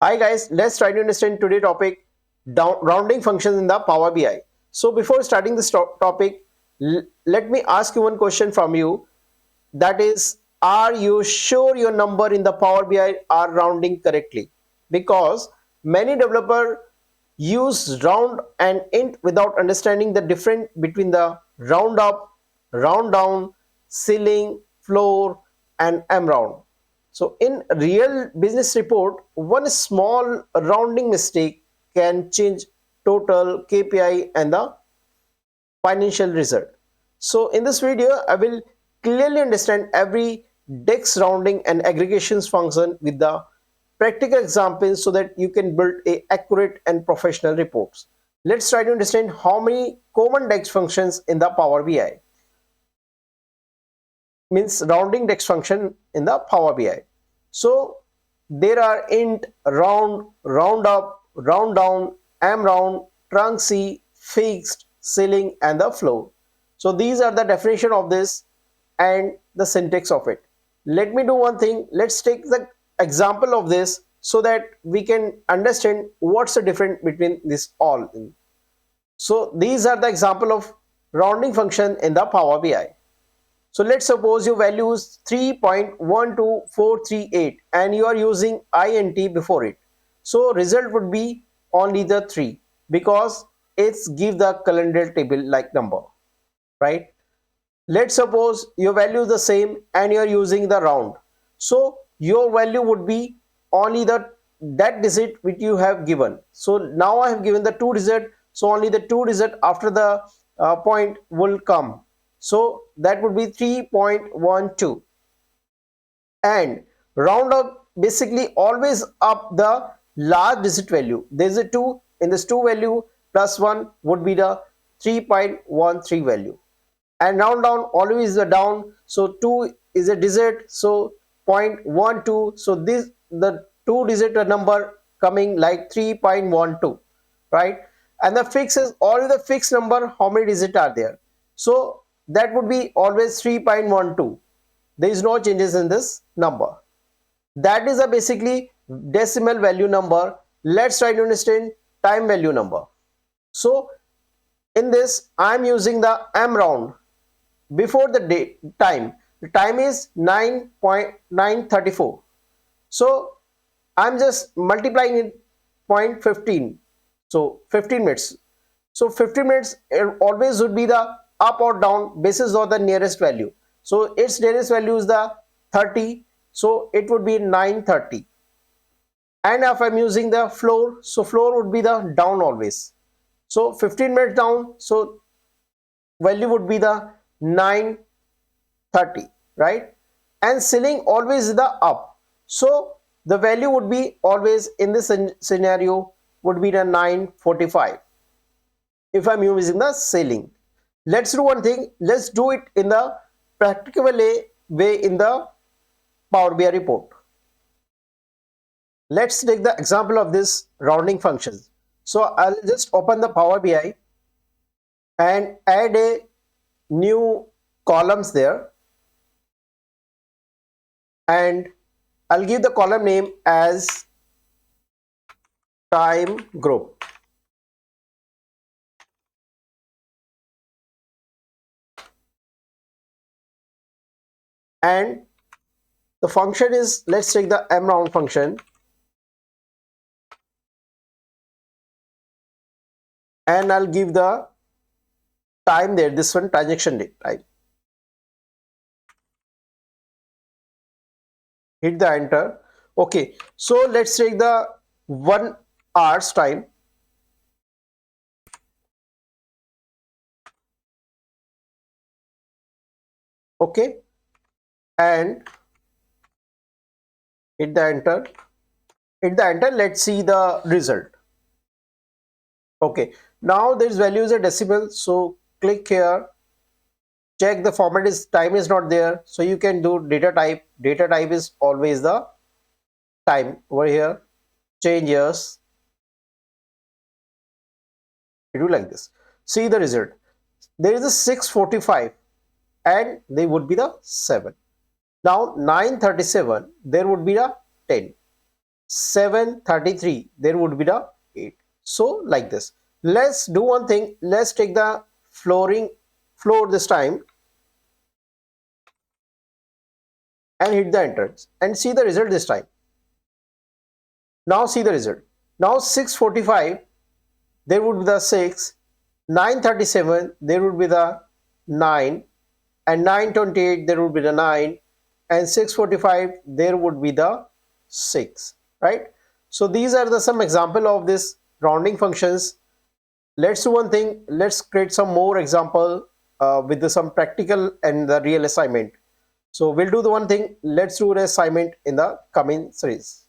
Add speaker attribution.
Speaker 1: Hi guys, let's try to understand today's topic, rounding functions in the Power BI. So before starting this topic, let me ask you one question from you. That is, are you sure your number in the Power BI are rounding correctly? Because many developers use round and int without understanding the difference between the round up, round down, ceiling, floor, and MROUND. So in real business report, one small rounding mistake can change total KPI and the financial result. So in this video, I will clearly understand every DAX rounding and aggregations function with the practical examples so that you can build a accurate and professional reports. Let's try to understand how many common DAX functions in the Power BI, means rounding DAX function in the Power BI. So there are int, round, round up, round down, MROUND, TRUNC, fixed, ceiling, and the floor. So these are the definition of this and the syntax of it. Let me do one thing. Let's take the example of this so that we can understand what's the difference between this all. So these are the example of rounding function in the Power BI. So let's suppose your value is 3.12438 and you are using int before it. So result would be only the 3 because it's give the calendar table like number, right? Let's suppose your value is the same and you are using the round. So your value would be only that digit which you have given. So now I have given the 2 digit, so only the 2 digit after the point will come. So that would be 3.12. And round up basically always up the large digit value. There is a 2 in this 2 value plus 1 would be the 3.13 value. And round down always the down, so 2 is a digit, so 0.12, so this the 2 digit number coming like 3.12, right? And the fix is always the fixed number, how many digits are there, so that would be always 3.12. There is no changes in this number. That is a basically decimal value number. Let's try to understand time value number. So in this I am using the MROUND. Before the the time is 9.934, so I'm just multiplying it 0.15, so 15 minutes. So 15 minutes always would be the up or down basis of the nearest value. So its nearest value is the 30, so it would be 930. And if I'm using the floor, so floor would be the down always, so 15 minutes down, so value would be the 930, right? And ceiling always is the up, so the value would be always in this scenario would be the 945 if I'm using the ceiling. Let's do one thing, let's do it in the practical way in the Power BI report. Let's take the example of this rounding functions. So I'll just open the Power BI and add a new columns there, and I'll give the column name as time group. And the function is, let's take the MROUND function, and I'll give the time there, this one transaction date time. Hit the enter. Okay, so let's take the 1 hour's time. Okay, and hit the enter. Hit the enter. Let's see the result. Okay, now this value is a decimal, so click here, check the format is time is not there, so you can do data type. Data type is always the time over here. Change years. You do like this. See the result. There is a 645 and they would be the 7. Now 937 there would be the 10. 733, there would be the 8. So like this. Let's do one thing. Let's take the floor this time and hit the enter and see the result this time. Now see the result. Now 645, there would be the 6, 937, there would be the 9, and 928, there would be the 9, and 645, there would be the 6, right? So these are the some example of this rounding functions. Let's do one thing. Let's create some more example with some practical and the real assignment. So we'll do the one thing. Let's do the assignment in the coming series.